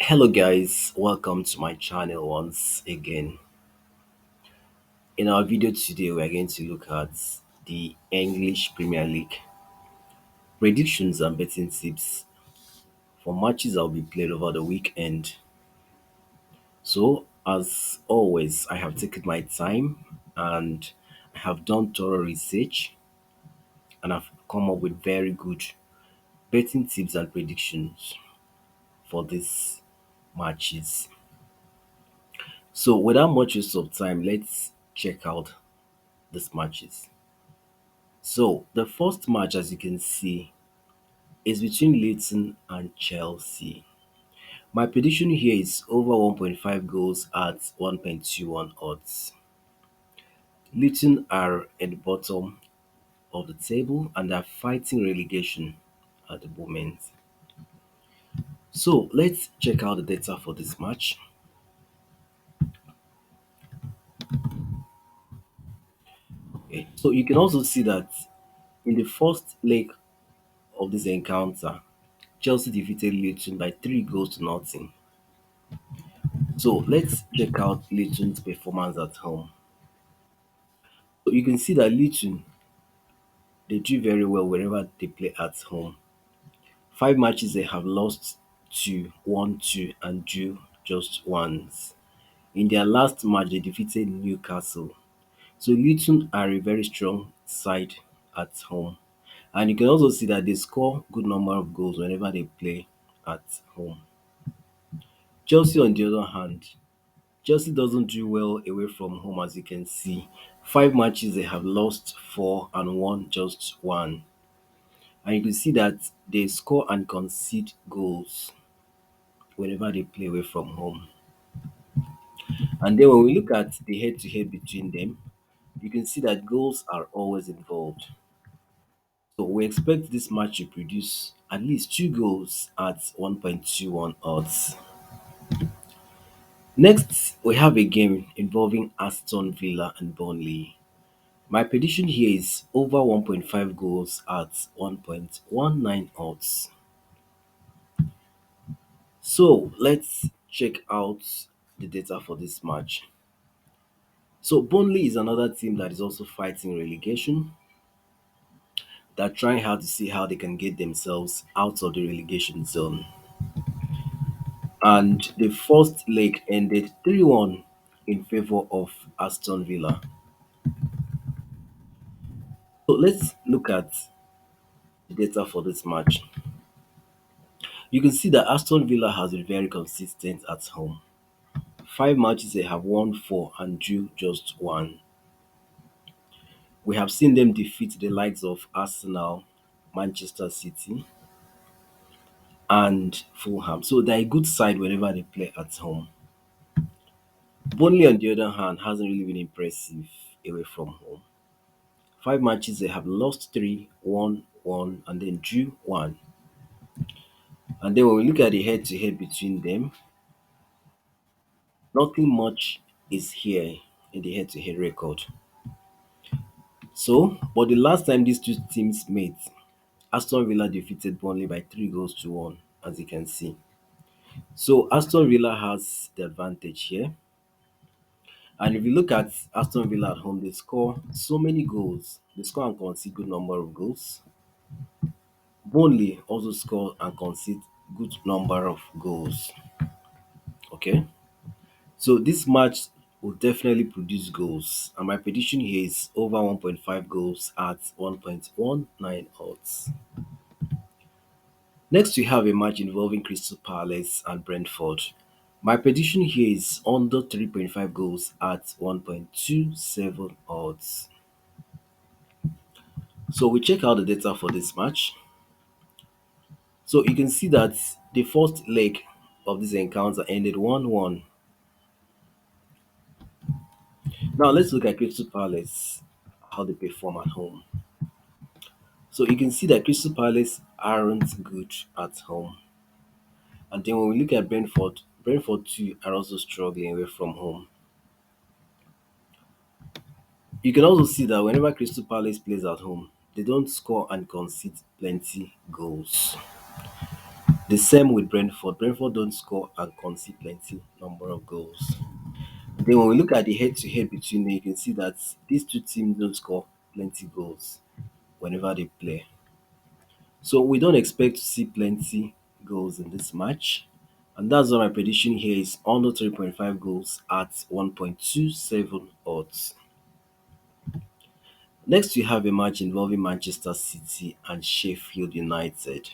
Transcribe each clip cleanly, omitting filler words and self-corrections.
Hello guys, welcome to my channel once again. In our video today, we are going to look at the English Premier League predictions and betting tips for matches that will be played over the weekend. So, as always, I have taken my time and I have done thorough research and I've come up with very good betting tips and predictions for these matches. So, without much waste of time, let's check out these matches. So the first match, as you can see, is between Luton and Chelsea. My prediction here is over 1.5 goals at 1.21 odds. Luton are at the bottom of the table and are fighting relegation at the moment. So let's check out the data for this match. Okay. So you can also see that in the first leg of this encounter, Chelsea defeated Luton by 3 goals to nothing. So let's check out Luton's performance at home. So you can see that Luton, they do very well wherever they play at home. 5 matches they have lost two, won two, and drew just once. In their last match, they defeated Newcastle. So Luton are a very strong side at home. And you can also see that they score good number of goals whenever they play at home. Chelsea, on the other hand, Chelsea doesn't do well away from home, as you can see. 5 matches they have lost four and won just one. And you can see that they score and concede goals whenever they play away from home. And then when we look at the head to head between them, you can see that goals are always involved. So we expect this match to produce at least 2 goals at 1.21 odds. Next, we have a game involving Aston Villa and Burnley. My prediction here is over 1.5 goals at 1.19 odds. So let's check out the data for this match. So Burnley is another team that is also fighting relegation. They're trying hard to see how they can get themselves out of the relegation zone. And the first leg ended 3-1 in favor of Aston Villa. So let's look at the data for this match. You can see that Aston Villa has been very consistent at home. 5 matches they have won four and drew just one. We have seen them defeat the likes of Arsenal, Manchester City, and Fulham. So they're a good side whenever they play at home. Burnley, on the other hand, hasn't really been impressive away from home. 5 matches they have lost three, won one, and then drew one. And then when we look at the head to head between them, nothing much is here in the head to head record. So, but the last time these two teams met, Aston Villa defeated Burnley by 3 goals to one, as you can see. So Aston Villa has the advantage here. And if you look at Aston Villa at home, they score so many goals. They score and concede good number of goals. Burnley also score and concede good number of goals. Okay. So this match will definitely produce goals. And my prediction here is over 1.5 goals at 1.19 odds. Next, we have a match involving Crystal Palace and Brentford. My prediction here is under 3.5 goals at 1.27 odds. So we check out the data for this match. So you can see that the first leg of this encounter ended 1-1. Now let's look at Crystal Palace, how they perform at home. So you can see that Crystal Palace aren't good at home. And then when we look at Brentford, Brentford too are also struggling away from home. You can also see that whenever Crystal Palace plays at home, they don't score and concede plenty goals. The same with Brentford. Brentford don't score and concede plenty number of goals. Then when we look at the head-to-head between them, you can see that these two teams don't score plenty goals whenever they play. So we don't expect to see plenty goals in this match. And that's why my prediction here is under 3.5 goals at 1.27 odds. Next, we have a match involving Manchester City and Sheffield United.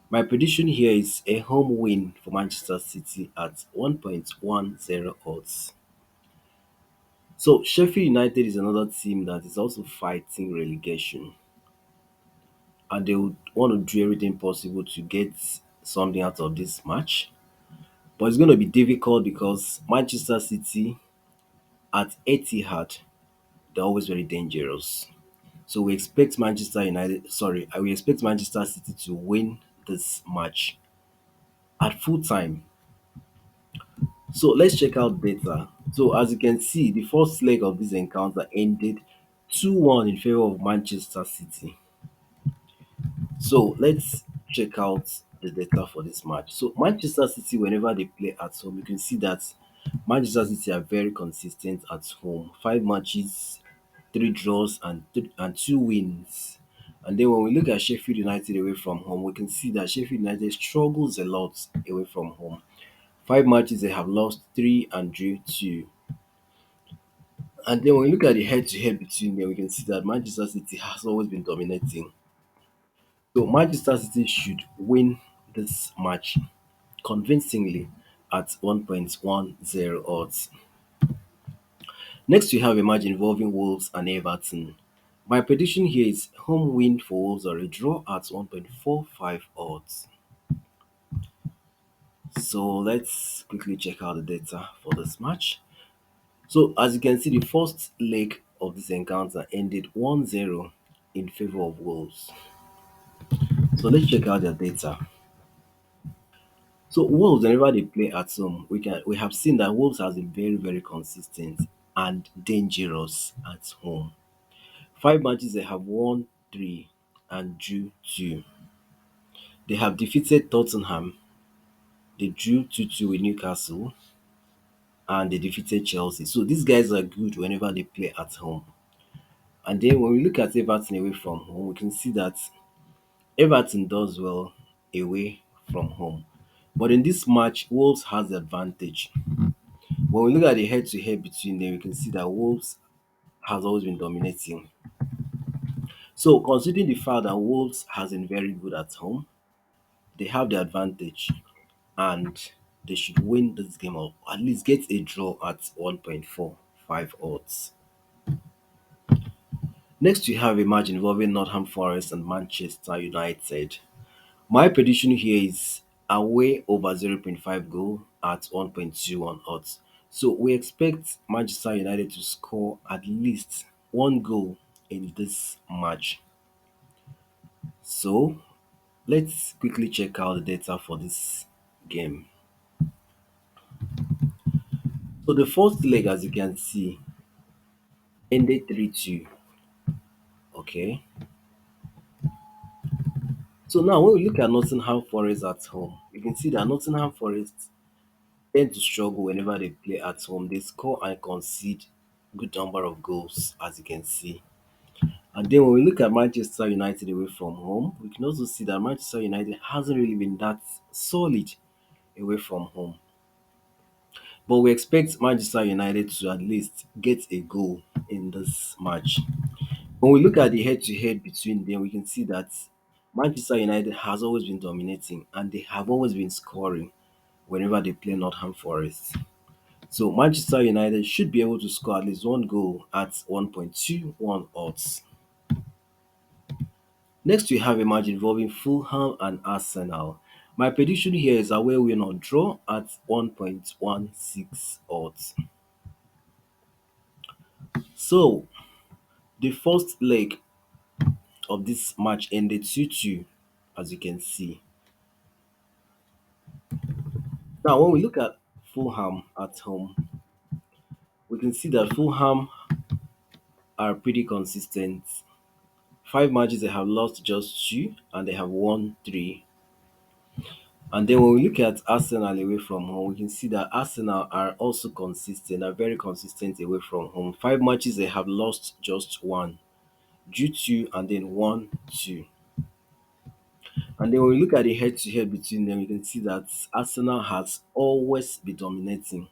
My prediction here is a home win for Manchester City at 1.10 odds. So, Sheffield United is another team that is also fighting relegation, and they would want to do everything possible to get something out of this match. But it's going to be difficult because Manchester City at Etihad, they're always very dangerous. So we expect we expect Manchester City to win this match at full time. So let's check out data. So as you can see, the first leg of this encounter ended 2-1 in favor of Manchester City. So let's check out the data for this match. So Manchester City, whenever they play at home, you can see that Manchester City are very consistent at home. 5 matches, 3 draws, and 2 wins. And then when we look at Sheffield United away from home, we can see that Sheffield United struggles a lot away from home. 5 matches they have lost 3 and drew 2. And then when we look at the head-to-head between them, we can see that Manchester City has always been dominating. So Manchester City should win this match convincingly at 1.10 odds. Next, we have a match involving Wolves and Everton. My prediction here is home win for Wolves or a draw at 1.45 odds. So let's quickly check out the data for this match. So as you can see, the first leg of this encounter ended 1-0 in favor of Wolves. So let's check out their data. So Wolves, whenever they play at home, we have seen that Wolves has been very, very consistent and dangerous at home. 5 matches they have won 3 and drew 2. They have defeated Tottenham, they drew 2-2 with Newcastle, and they defeated Chelsea. So these guys are good whenever they play at home. And then when we look at Everton away from home, we can see that Everton does well away from home. But in this match, Wolves has the advantage. When we look at the head to head between them, we can see that Wolves has always been dominating. So, considering the fact that Wolves has been very good at home, they have the advantage and they should win this game or at least get a draw at 1.45 odds. Next, we have a match involving Nottingham Forest and Manchester United. My prediction here is away over 0.5 goal at 1.21 odds. So we expect Manchester United to score at least 1 goal in this match. So let's quickly check out the data for this game. So the first leg, as you can see, ended 3-2. Okay. So now when we look at Nottingham Forest at home, you can see that Nottingham Forest tend to struggle whenever they play at home. They score and concede good number of goals, as you can see. And then when we look at Manchester United away from home, we can also see that Manchester United hasn't really been that solid away from home. But we expect Manchester United to at least get a goal in this match. When we look at the head-to-head between them, we can see that Manchester United has always been dominating and they have always been scoring whenever they play Nottingham Forest. So Manchester United should be able to score at least 1 goal at 1.21 odds. Next, we have a match involving Fulham and Arsenal. My prediction here is away win or draw at 1.16 odds. So the first leg of this match ended 2-2, as you can see. Now, when we look at Fulham at home, we can see that Fulham are pretty consistent. 5 matches they have lost just 2 and they have won 3. And then when we look at Arsenal away from home, we can see that Arsenal are also consistent, are very consistent away from home. 5 matches they have lost just one, drew two, and then won two. And then when we look at the head to head between them, you can see that Arsenal has always been dominating.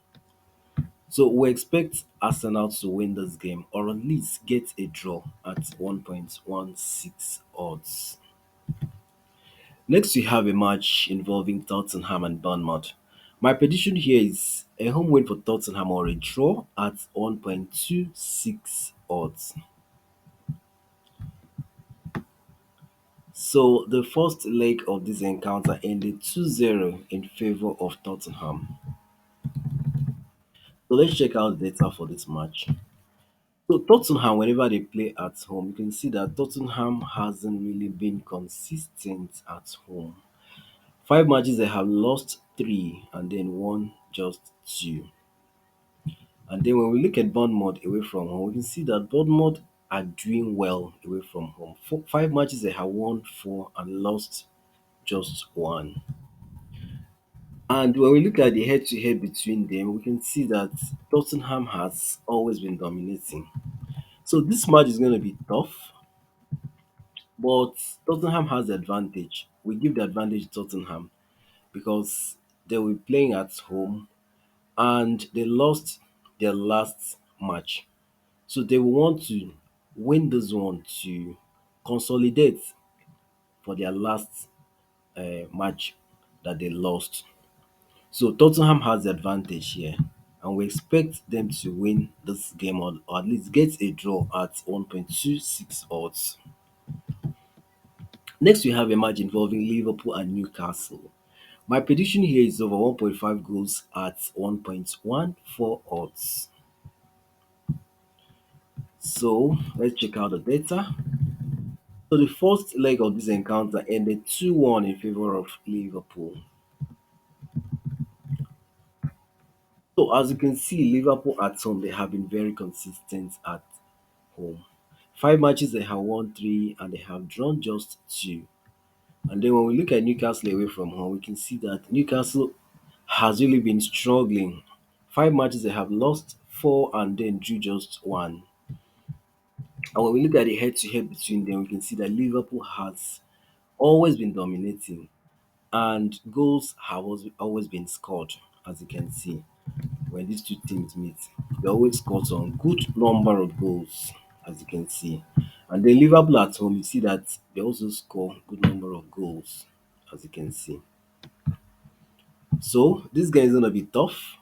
So we expect Arsenal to win this game or at least get a draw at 1.16 odds. Next, we have a match involving Tottenham and Bournemouth. My prediction here is a home win for Tottenham or a draw at 1.26 odds. So the first leg of this encounter ended 2-0 in favor of Tottenham. So let's check out the data for this match. So Tottenham, whenever they play at home, you can see that Tottenham hasn't really been consistent at home. 5 matches they have lost three and then won just two. And then when we look at Bournemouth away from home, we can see that Bournemouth are doing well away from home. 5 matches they have won four and lost just one. And when we look at the head to head between them, we can see that Tottenham has always been dominating. So this match is going to be tough, but Tottenham has the advantage. We give the advantage to Tottenham because they were playing at home and they lost their last match. So they will want to win this one to consolidate for their last match that they lost. So Tottenham has the advantage here, and we expect them to win this game or at least get a draw at 1.26 odds. Next, we have a match involving Liverpool and Newcastle. My prediction here is over 1.5 goals at 1.14 odds. So let's check out the data. So the first leg of this encounter ended 2-1 in favor of Liverpool. So as you can see, Liverpool at home, they have been very consistent at home. 5 matches they have won three and they have drawn just two. And then when we look at Newcastle away from home, we can see that Newcastle has really been struggling. 5 matches they have lost four and then drew just one. And when we look at the head to head between them, we can see that Liverpool has always been dominating and goals have always been scored, as you can see. When these two teams meet, they always score some good number of goals, as you can see. And then Liverpool at home, you see that they also score good number of goals, as you can see. So this game is gonna be tough,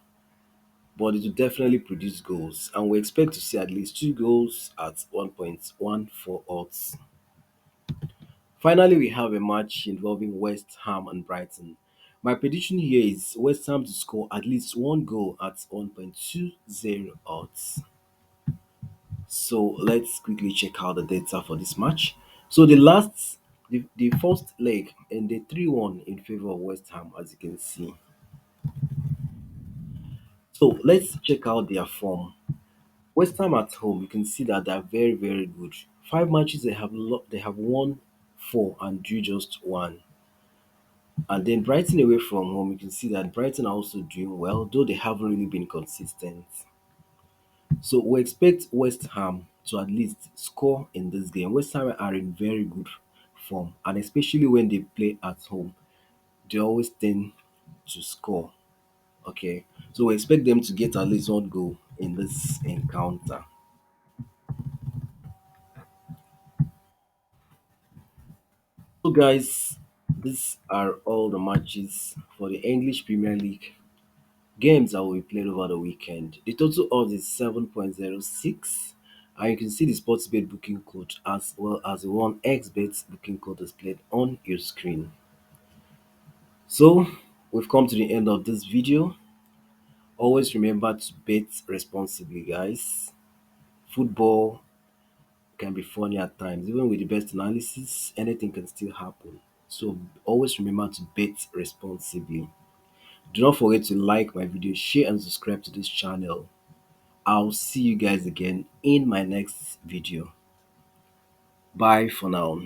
but it will definitely produce goals, and we expect to see at least two goals at 1.14 odds. Finally, we have a match involving West Ham and Brighton. My prediction here is West Ham to score at least one goal at 1.20 odds. So let's quickly check out the data for this match. So the first leg ended 3-1 in favor of West Ham, as you can see. So let's check out their form. West Ham at home, you can see that they're very, very good. 5 matches they have won four and drew just one. And then Brighton away from home, you can see that Brighton are also doing well, though they haven't really been consistent. So we expect West Ham to at least score in this game. West Ham are in very good form, and especially when they play at home, they always tend to score. Okay, so we expect them to get at least one goal in this encounter. So, guys, these are all the matches for the English Premier League games that will be played over the weekend. The total odds is 7.06, and you can see the Sportsbet booking code as well as the one XBet booking code displayed on your screen. So we've come to the end of this video. Always remember to bet responsibly, guys. Football can be funny at times. Even with the best analysis, anything can still happen. So always remember to bet responsibly. Do not forget to like my video, share and subscribe to this channel. I'll see you guys again in my next video. Bye for now.